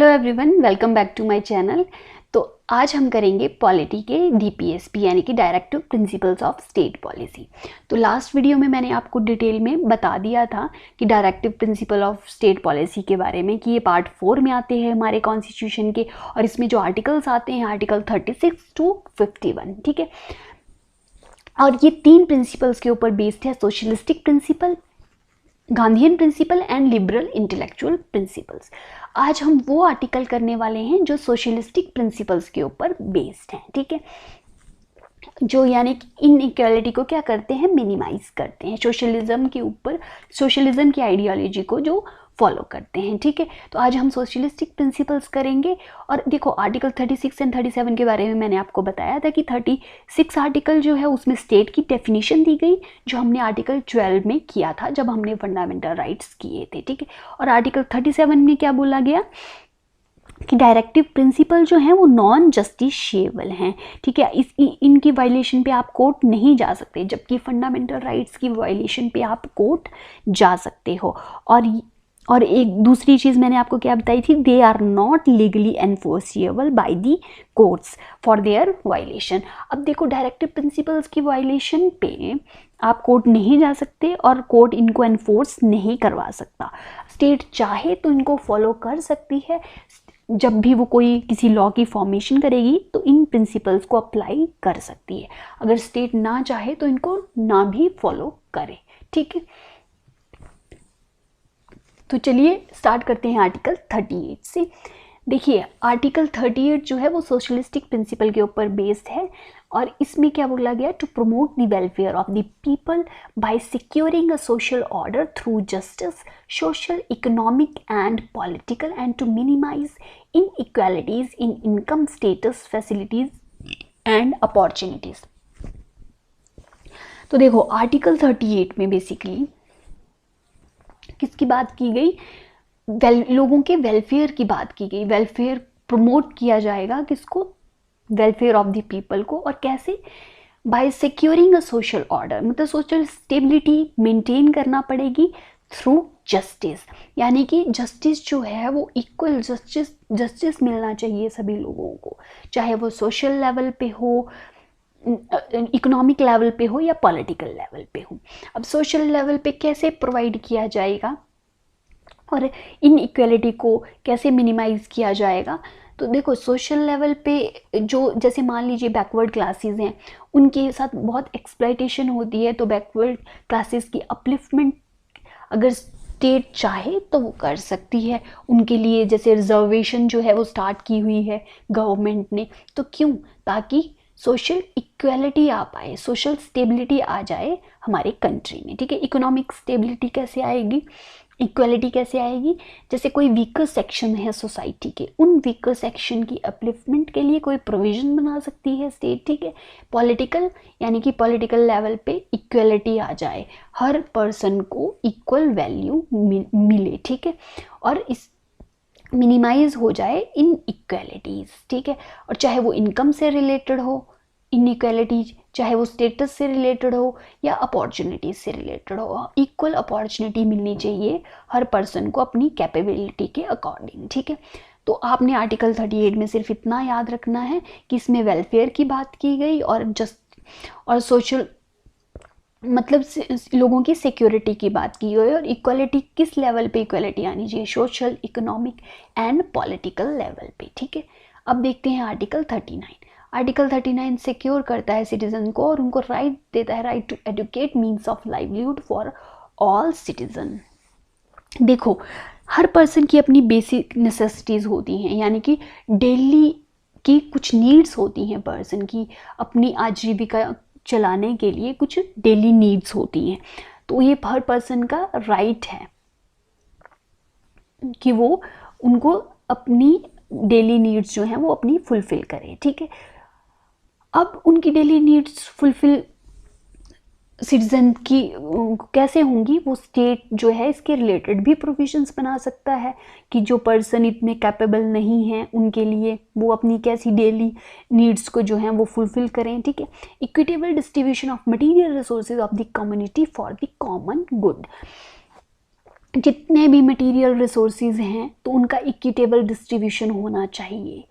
Everyone, welcome back to my channel. तो आज हम करेंगे पॉलिटी के डीपीएसपी यानी कि directive principles of state policy. तो लास्ट वीडियो में मैंने आपको डिटेल में बता दिया था कि directive principle of state policy के बारे में कि ये पार्ट 4 में आते हैं हमारे कॉन्स्टिट्यूशन के, और इसमें जो आर्टिकल्स आते हैं आर्टिकल 36 to 51, ठीक है। और ये 3 प्रिंसिपल्स के ऊपर बेस्ड है: socialistic principle, Gandhian principle and liberal intellectual principles. आज हम वो आर्टिकल करने वाले हैं जो सोशलिस्टिक प्रिंसिपल्स के ऊपर बेस्ड हैं, ठीक है, जो यानी कि इनइक्वालिटी को क्या करते हैं, मिनिमाइज करते हैं, सोशलिज्म के ऊपर, सोशलिज्म की आइडियोलॉजी को जो फॉलो करते हैं, ठीक है। तो आज हम सोशलिस्टिक प्रिंसिपल्स करेंगे। और देखो, आर्टिकल 36 एंड 37 के बारे में मैंने आपको बताया था कि 36 आर्टिकल जो है उसमें स्टेट की डेफिनेशन दी गई, जो हमने आर्टिकल 12 में किया था जब हमने फंडामेंटल राइट्स किए थे, ठीक है। और आर्टिकल 37 में क्या बोला गया कि डायरेक्टिव प्रिंसिपल जो हैं वो नॉन जस्टिशिएबल हैं, ठीक है। इनकी वायलेशन पे आप कोर्ट नहीं जा सकते, जबकि फंडामेंटल राइट्स की वायलेशन पे आप कोर्ट जा सकते हो। और एक दूसरी चीज़ मैंने आपको क्या बताई थी, they are not legally enforceable by the courts for their violation. अब देखो, डायरेक्टिव प्रिंसिपल्स की वायलेशन पे आप कोर्ट नहीं जा सकते और कोर्ट इनको एनफोर्स नहीं करवा सकता। स्टेट चाहे तो इनको फॉलो कर सकती है, जब भी वो कोई किसी लॉ की फॉर्मेशन करेगी तो इन प्रिंसिपल्स को अप्लाई कर सकती है। अगर स्टेट ना चाहे तो इनको ना भी फॉलो करे, ठीक है। तो चलिए स्टार्ट करते हैं आर्टिकल 38 से। देखिए, आर्टिकल 38 जो है वो सोशलिस्टिक प्रिंसिपल के ऊपर बेस्ड है, और इसमें क्या बोला गया, to promote the welfare of the people by securing a social order through justice, social, economic and political, and to minimize inequalities in income, status, facilities and opportunities. तो देखो, आर्टिकल 38 में बेसिकली किसकी बात की गई, लोगों के वेलफेयर की बात की गई। वेलफेयर प्रमोट किया जाएगा, किसको, वेलफेयर ऑफ द पीपल को। और कैसे, by securing a social order, मतलब सोशल स्टेबिलिटी मेंटेन करना पड़ेगी थ्रू जस्टिस, यानी कि जस्टिस जो है वो इक्वल जस्टिस मिलना चाहिए सभी लोगों को, चाहे वो सोशल लेवल पे हो, इकोनॉमिक लेवल पे हो या पॉलिटिकल लेवल पे हो। अब सोशल लेवल पे कैसे प्रोवाइड किया जाएगा और इनइक्वालिटी को कैसे मिनिमाइज किया जाएगा। तो देखो, सोशल लेवल पे जो, जैसे मान लीजिए बैकवर्ड क्लासेस हैं, उनके साथ बहुत एक्सप्लॉयटेशन होती है, तो बैकवर्ड क्लासेस की अपलिफ्टमेंट अगर स्टेट चाहे तो वो कर सकती है। उनके लिए जैसे रिजर्वेशन जो है वो स्टार्ट की हुई है गवर्नमेंट ने, तो क्यों, ताकि सोशल इक्वालिटी आ पाए, सोशल स्टेबिलिटी आ जाए हमारे कंट्री में, ठीक है। इकोनॉमिक स्टेबिलिटी कैसे आएगी, इक्वालिटी कैसे आएगी, जैसे कोई वीकर सेक्शन है सोसाइटी के, उन वीकर सेक्शन की अपलिफ्टमेंट के लिए कोई प्रोविजन बना सकती है स्टेट, ठीक है। पॉलिटिकल, यानी कि पॉलिटिकल लेवल पे इक्वालिटी आ जाए, हर पर्सन को इक्वल वैल्यू मिले, ठीक है, और इस मिनिमाइज हो जाए इन इक्वालिटीज, ठीक है। और चाहे वो इनकम से रिलेटेड हो इनइक्वालिटीज, चाहे वो स्टेटस से रिलेटेड हो या अपॉर्चुनिटीज से रिलेटेड हो, इक्वल अपॉर्चुनिटी मिलनी चाहिए हर पर्सन को अपनी कैपेबिलिटी के अकॉर्डिंग, ठीक है। तो आपने आर्टिकल 38 में सिर्फ इतना याद रखना है कि इसमें वेलफेयर की बात की गई और सोशल, मतलब लोगों की सिक्योरिटी की बात की गई, और इक्वालिटी किस लेवल पे इक्वालिटी आनी चाहिए, social, economic and political level पे, ठीक है। अब देखते हैं आर्टिकल 39। आर्टिकल 39 सिक्योर करता है सिटीजन को और उनको राइट देता है, right to educate means of livelihood for all citizen. देखो, हर पर्सन की अपनी बेसिक नेसेसिटीज़ होती हैं, यानी कि डेली की कुछ नीड्स होती हैं पर्सन की, अपनी आजीविका चलाने के लिए कुछ डेली नीड्स होती हैं। तो ये हर पर्सन का राइट है कि वो उनको अपनी डेली नीड्स जो हैं वो अपनी फुलफिल करें, ठीक है। अब उनकी डेली नीड्स फुलफिल सिटीजन की कैसे होंगी, वो स्टेट जो है इसके रिलेटेड भी प्रोविजंस बना सकता है कि जो पर्सन इतने कैपेबल नहीं हैं उनके लिए वो अपनी कैसी डेली नीड्स को जो है वो फुलफिल करें, ठीक है। Equitable distribution of material resources of the community for the common good. जितने भी मटेरियल रिसोर्सेज हैं तो उनका इक्विटेबल डिस्ट्रीब्यूशन होना चाहिए,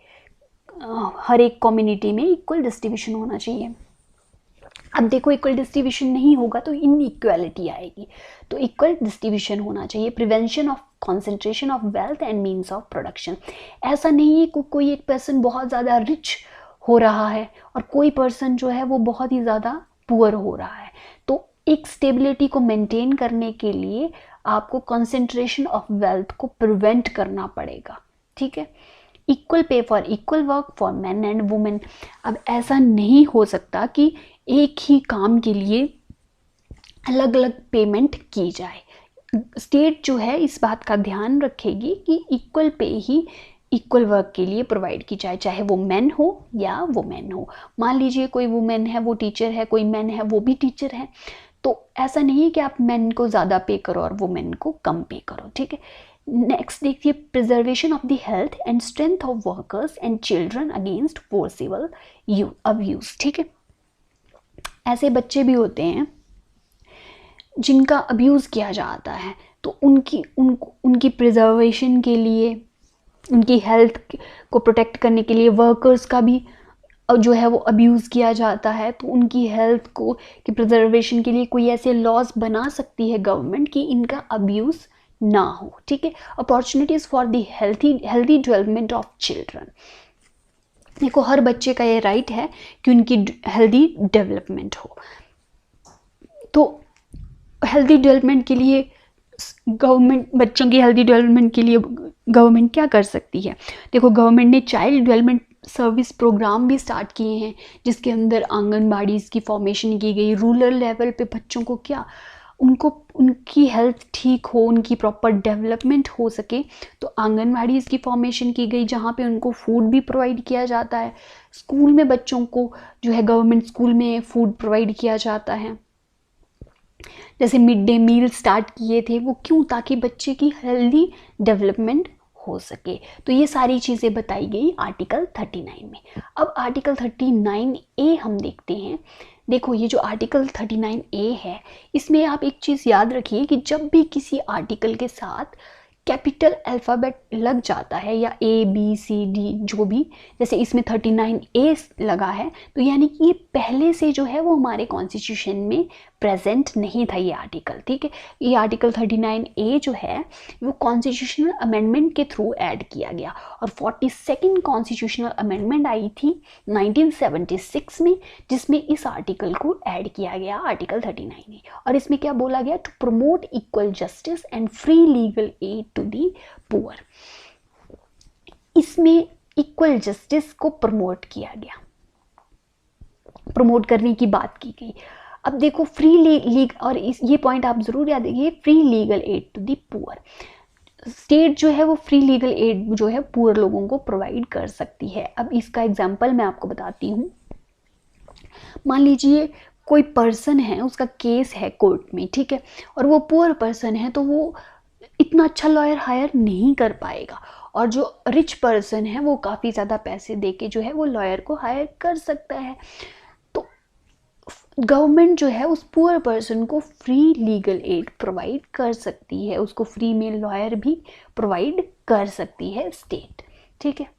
हर एक कम्युनिटी में इक्वल डिस्ट्रीब्यूशन होना चाहिए। अब देखो इक्वल डिस्ट्रीब्यूशन नहीं होगा तो इनइक्वालिटी आएगी, तो इक्वल डिस्ट्रीब्यूशन होना चाहिए। Prevention of concentration of wealth and means of production. ऐसा नहीं है कोई एक पर्सन बहुत ज़्यादा रिच हो रहा है और कोई पर्सन जो है वो बहुत ही ज़्यादा पुअर हो रहा है, तो एक स्टेबिलिटी को मेंटेन करने के लिए आपको कॉन्सेंट्रेशन ऑफ वेल्थ को प्रिवेंट करना पड़ेगा, ठीक है। Equal pay for equal work for man and women. अब ऐसा नहीं हो सकता कि एक ही काम के लिए अलग अलग पेमेंट की जाए। स्टेट जो है इस बात का ध्यान रखेगी कि इक्वल पे ही इक्वल वर्क के लिए प्रोवाइड की जाए, चाहे वो मैन हो या वुमेन हो। मान लीजिए कोई वुमेन है वो टीचर है, कोई मैन है वो भी टीचर है, तो ऐसा नहीं है कि आप मैन को ज़्यादा पे करो और वुमेन को कम पे करो, ठीक है। नेक्स्ट देखिए, preservation of the health and strength of workers and children against forcible abuse, ठीक है। ऐसे बच्चे भी होते हैं जिनका अब्यूज़ किया जाता है, तो उनकी प्रिजर्वेशन के लिए, उनकी हेल्थ को प्रोटेक्ट करने के लिए वर्कर्स का भी जो है वो अब्यूज़ किया जाता है, तो उनकी हेल्थ को की प्रिजर्वेशन के लिए कोई ऐसे लॉज बना सकती है गवर्नमेंट कि इनका अब्यूज़ ना हो, ठीक है। Opportunities for the healthy development of children. देखो हर बच्चे का ये राइट है कि उनकी हेल्दी डेवलपमेंट हो, तो हेल्दी डेवलपमेंट के लिए गवर्नमेंट, बच्चों की हेल्दी डेवलपमेंट के लिए गवर्नमेंट क्या कर सकती है। देखो गवर्नमेंट ने चाइल्ड डेवलपमेंट सर्विस प्रोग्राम भी स्टार्ट किए हैं, जिसके अंदर आंगनबाड़ी की फॉर्मेशन की गई। रूरल लेवल पे बच्चों को क्या, उनको उनकी हेल्थ ठीक हो, उनकी प्रॉपर डेवलपमेंट हो सके, तो आंगनबाड़ी की फॉर्मेशन की गई, जहाँ पे उनको फूड भी प्रोवाइड किया जाता है। स्कूल में बच्चों को जो है गवर्नमेंट स्कूल में फूड प्रोवाइड किया जाता है। जैसे मिड डे मील स्टार्ट किए थे वो क्यों, ताकि बच्चे की हेल्दी डेवलपमेंट हो सके। तो ये सारी चीज़ें बताई गई आर्टिकल 39 में। अब आर्टिकल 39A हम देखते हैं। देखो ये जो आर्टिकल 39A है, इसमें आप एक चीज़ याद रखिए कि जब भी किसी आर्टिकल के साथ कैपिटल अल्फ़ाबेट लग जाता है या ABCD जो भी, जैसे इसमें 39A लगा है, तो यानी कि ये पहले से जो है वो हमारे कॉन्स्टिट्यूशन में प्रेजेंट नहीं था ये आर्टिकल, ठीक है। ये आर्टिकल 39A जो है वो कॉन्स्टिट्यूशनल अमेंडमेंट के थ्रू ऐड किया गया, और 42nd कॉन्स्टिट्यूशनल अमेंडमेंट आई थी 1976 में, जिसमें इस आर्टिकल को ऐड किया गया, आर्टिकल 39A। और इसमें क्या बोला गया, to promote equal justice and free legal aid to the poor. इसमें इक्वल जस्टिस को प्रमोट किया गया, प्रमोट करने की बात की गई। अब देखो फ्री लीग, और ये पॉइंट आप जरूर याद रखिए, free legal aid to the poor. State जो है वो फ्री लीगल एड जो है पुअर लोगों को प्रोवाइड कर सकती है। अब इसका एग्जांपल मैं आपको बताती हूँ। मान लीजिए कोई पर्सन है, उसका केस है कोर्ट में, ठीक है, और वो पुअर पर्सन है, तो वो इतना अच्छा लॉयर हायर नहीं कर पाएगा, और जो रिच पर्सन है वो काफ़ी ज़्यादा पैसे देके जो है वो लॉयर को हायर कर सकता है। तो गवर्नमेंट जो है उस पुअर पर्सन को फ्री लीगल एड प्रोवाइड कर सकती है, उसको फ्री में लॉयर भी प्रोवाइड कर सकती है स्टेट, ठीक है।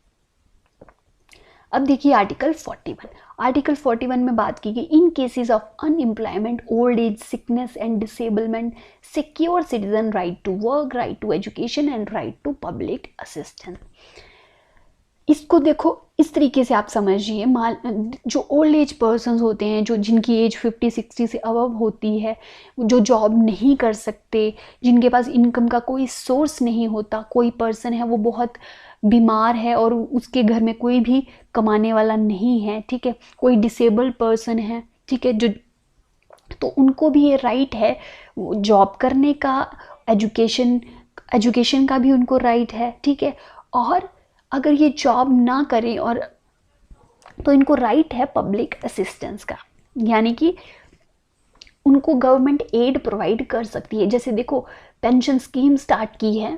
अब देखिए आर्टिकल 41। आर्टिकल 41 में बात की गई, in cases of unemployment, old age, sickness and disablement, secure citizen right to work, right to education and right to public assistance. इसको देखो इस तरीके से आप समझिए, जो ओल्ड एज पर्सन्स होते हैं, जो जिनकी एज 50-60 से अबव होती है, जो जॉब नहीं कर सकते, जिनके पास इनकम का कोई सोर्स नहीं होता, कोई पर्सन है वो बहुत बीमार है और उसके घर में कोई भी कमाने वाला नहीं है, ठीक है, कोई डिसेबल्ड पर्सन है, ठीक है, जो, तो उनको भी ये राइट है जॉब करने का, एजुकेशन का भी उनको राइट है, ठीक है। और अगर ये जॉब ना करें और तो इनको राइट है पब्लिक असिस्टेंस का, यानी कि उनको गवर्नमेंट एड प्रोवाइड कर सकती है। जैसे देखो पेंशन स्कीम स्टार्ट की है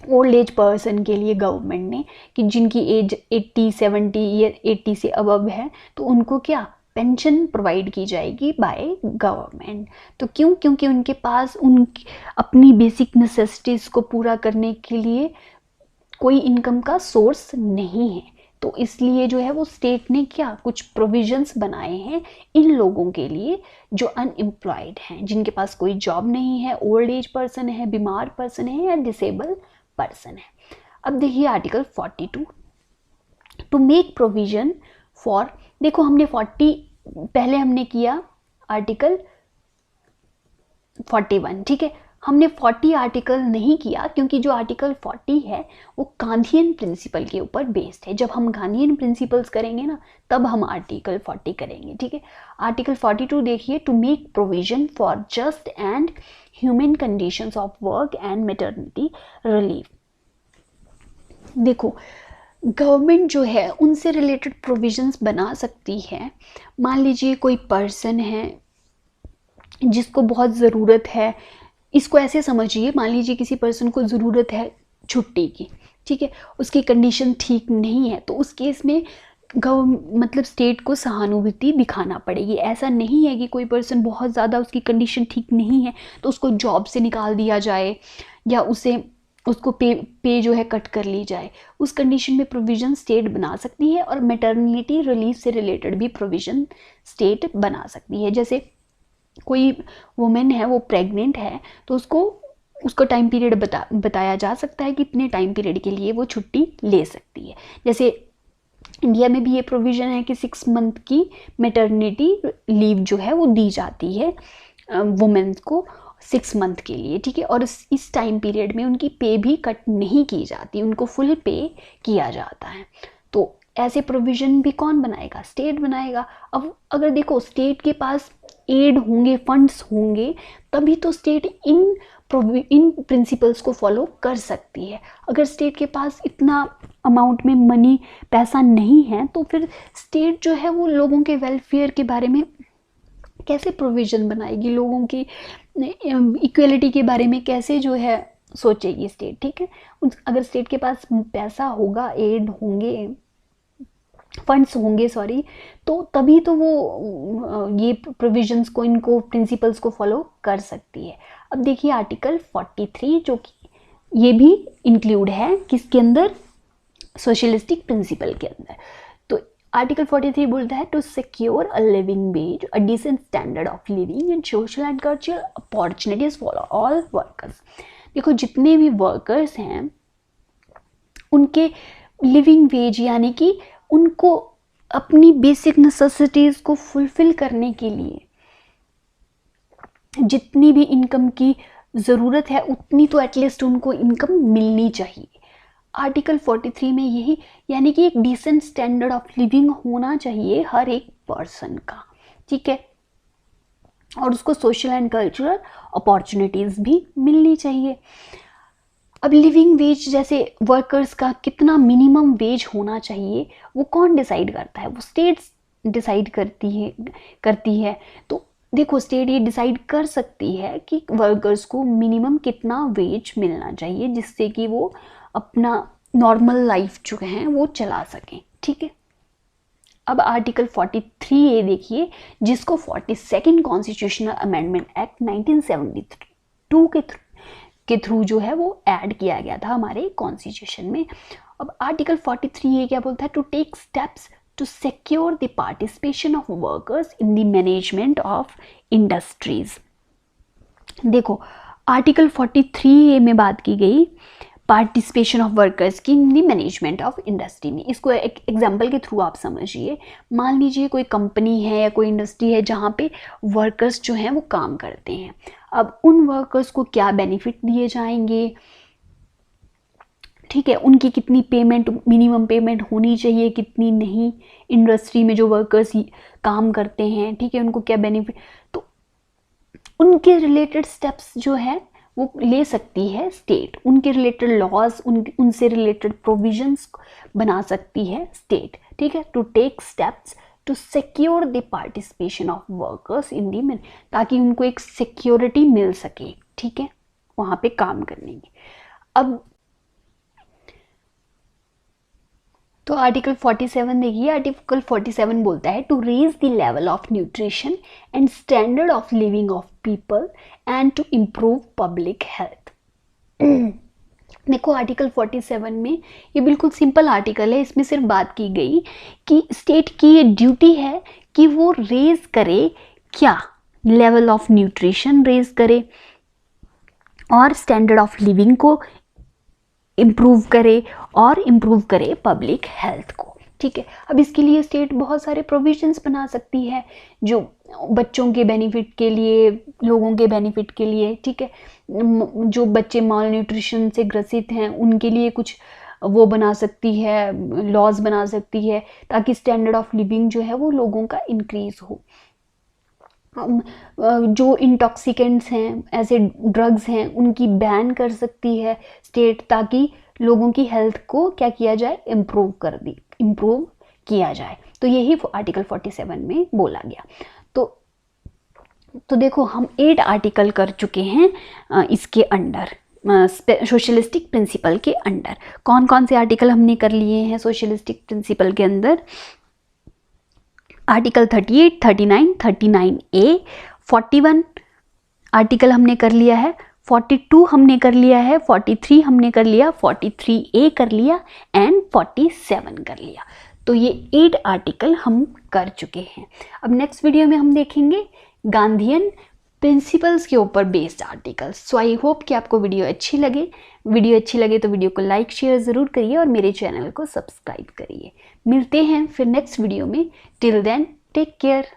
ओल्ड एज पर्सन के लिए गवर्नमेंट ने, कि जिनकी एज 80, 70 या 80 से अबव है, तो उनको क्या पेंशन प्रोवाइड की जाएगी बाय गवर्नमेंट। तो क्यों? क्योंकि उनके पास अपनी बेसिक नेसेसिटीज़ को पूरा करने के लिए कोई इनकम का सोर्स नहीं है। तो इसलिए जो है वो स्टेट ने क्या कुछ प्रोविजंस बनाए हैं इन लोगों के लिए जो अनएम्प्लॉयड हैं, जिनके पास कोई जॉब नहीं है, ओल्ड एज पर्सन है, बीमार पर्सन है या डिसेबल पर्सन है। अब देखिए article 42, to make provision for, देखो हमने 40 पहले हमने किया आर्टिकल 41, ठीक है, हमने 40 आर्टिकल नहीं किया क्योंकि जो आर्टिकल 40 है वो गांधीयन प्रिंसिपल के ऊपर बेस्ड है। जब हम गांधीयन प्रिंसिपल्स करेंगे ना तब हम आर्टिकल 40 करेंगे, ठीक है। आर्टिकल 42 देखिए, to make provision for just and human conditions of work and maternity relief. देखो गवर्नमेंट जो है उनसे रिलेटेड प्रोविजंस बना सकती है। मान लीजिए कोई पर्सन है जिसको बहुत ज़रूरत है, इसको ऐसे समझिए, मान लीजिए किसी पर्सन को ज़रूरत है छुट्टी की, ठीक है, उसकी कंडीशन ठीक नहीं है, तो उस केस में मतलब स्टेट को सहानुभूति दिखाना पड़ेगी। ऐसा नहीं है कि कोई पर्सन बहुत ज़्यादा उसकी कंडीशन ठीक नहीं है तो उसको जॉब से निकाल दिया जाए या उसको पे जो है कट कर ली जाए। उस कंडीशन में प्रोविज़न स्टेट बना सकती है और मैटरनिटी रिलीफ से रिलेटेड भी प्रोविज़न स्टेट बना सकती है। जैसे कोई वुमेन है वो प्रेग्नेंट है तो उसको टाइम पीरियड बताया जा सकता है कि इतने टाइम पीरियड के लिए वो छुट्टी ले सकती है। जैसे इंडिया में भी ये प्रोविज़न है कि 6 मंथ की मैटरनिटी लीव जो है वो दी जाती है वुमेन्स को 6 मंथ के लिए, ठीक है, और इस टाइम पीरियड में उनकी पे भी कट नहीं की जाती, उनको फुल पे किया जाता है। तो ऐसे प्रोविज़न भी कौन बनाएगा? स्टेट बनाएगा। अब अगर देखो स्टेट के पास एड होंगे, फंड्स होंगे, तभी तो स्टेट इन प्रिंसिपल्स को फॉलो कर सकती है। अगर स्टेट के पास इतना अमाउंट में मनी पैसा नहीं है तो फिर स्टेट जो है वो लोगों के वेलफेयर के बारे में कैसे प्रोविज़न बनाएगी, लोगों की इक्वलिटी के बारे में कैसे जो है सोचेगी स्टेट, ठीक है। अगर स्टेट के पास पैसा होगा, एड होंगे, फंड्स होंगे सॉरी, तो तभी तो वो ये प्रोविजंस को, इनको प्रिंसिपल्स को फॉलो कर सकती है। अब देखिए आर्टिकल 43 जो कि ये भी इंक्लूड है किसके अंदर? सोशलिस्टिक प्रिंसिपल के अंदर। तो आर्टिकल 43 बोलता है to secure a living wage, a decent standard of living and social and cultural opportunities for all workers. देखो जितने भी वर्कर्स हैं उनके लिविंग वेज यानी कि उनको अपनी बेसिक नेसेसिटीज़ को फुलफिल करने के लिए जितनी भी इनकम की ज़रूरत है उतनी तो एटलीस्ट उनको इनकम मिलनी चाहिए। आर्टिकल 43 में यही, यानी कि एक डिसेंट स्टैंडर्ड ऑफ लिविंग होना चाहिए हर एक पर्सन का, ठीक है, और उसको सोशल एंड कल्चरल अपॉर्चुनिटीज़ भी मिलनी चाहिए। अब लिविंग वेज जैसे वर्कर्स का कितना मिनिमम वेज होना चाहिए वो कौन डिसाइड करता है? वो स्टेट्स डिसाइड करती है। तो देखो स्टेट ये डिसाइड कर सकती है कि वर्कर्स को मिनिमम कितना वेज मिलना चाहिए जिससे कि वो अपना नॉर्मल लाइफ जो है वो चला सकें, ठीक है। अब आर्टिकल 43A देखिए, जिसको 42nd कॉन्स्टिट्यूशनल अमेंडमेंट एक्ट 1972 के थ्रू जो है वो ऐड किया गया था हमारे कॉन्स्टिट्यूशन में। अब आर्टिकल 43A क्या बोलता है? To take steps to secure the participation of workers in the management of industries. देखो आर्टिकल 43A में बात की गई पार्टिसिपेशन ऑफ वर्कर्स की in the management of industry में। इसको एक एग्जांपल के थ्रू आप समझिए। मान लीजिए कोई कंपनी है या कोई इंडस्ट्री है जहाँ पे वर्कर्स जो हैं वो काम करते हैं। अब उन वर्कर्स को क्या बेनिफिट दिए जाएंगे, ठीक है, उनकी कितनी पेमेंट, मिनिमम पेमेंट होनी चाहिए, कितनी नहीं, इंडस्ट्री में जो वर्कर्स काम करते हैं, ठीक है, उनको क्या बेनिफिट, तो उनके रिलेटेड स्टेप्स जो है वो ले सकती है स्टेट। उनके रिलेटेड लॉज, उनसे रिलेटेड प्रोविजंस बना सकती है स्टेट, ठीक है। To take steps to secure the participation of workers in the, ताकि उनको एक सिक्योरिटी मिल सके, ठीक है, वहाँ पे काम करने की। अब तो आर्टिकल 47 देखिए, आर्टिकल 47 बोलता है to raise the level of nutrition and standard of living of people and to improve public health. देखो आर्टिकल 47 में ये बिल्कुल सिंपल आर्टिकल है, इसमें सिर्फ बात की गई कि स्टेट की ये ड्यूटी है कि वो रेज करे, क्या, लेवल ऑफ न्यूट्रिशन रेज करे और स्टैंडर्ड ऑफ लिविंग को इम्प्रूव करे और इम्प्रूव करे पब्लिक हेल्थ को। ठीक है, अब इसके लिए स्टेट बहुत सारे प्रोविजंस बना सकती है, जो बच्चों के बेनिफिट के लिए, लोगों के बेनिफिट के लिए। ठीक है, जो बच्चे माल न्यूट्रिशन से ग्रसित हैं उनके लिए कुछ वो बना सकती है, लॉज बना सकती है, ताकि स्टैंडर्ड ऑफ लिविंग जो है वो लोगों का इंक्रीज हो। जो इंटॉक्सिकेंट्स हैं, ऐसे ड्रग्स हैं, उनकी बैन कर सकती है स्टेट, ताकि लोगों की हेल्थ को क्या किया जाए, इम्प्रूव किया जाए। तो यही आर्टिकल 47 में बोला गया। तो देखो हम 8 आर्टिकल कर चुके हैं इसके अंडर, सोशलिस्टिक प्रिंसिपल के अंडर। कौन कौन से आर्टिकल हमने कर लिए हैं सोशलिस्टिक प्रिंसिपल के अंदर? आर्टिकल 38, 39, 39A, 41 आर्टिकल हमने कर लिया है, 42 हमने कर लिया है, 43 हमने कर लिया, 43A कर लिया एंड 47 कर लिया। तो ये 8 आर्टिकल हम कर चुके हैं। अब नेक्स्ट वीडियो में हम देखेंगे गांधीयन प्रिंसिपल्स के ऊपर based articles. So I hope कि आपको वीडियो अच्छी लगे तो वीडियो को लाइक शेयर ज़रूर करिए और मेरे चैनल को सब्सक्राइब करिए। मिलते हैं फिर नेक्स्ट वीडियो में। Till then take care.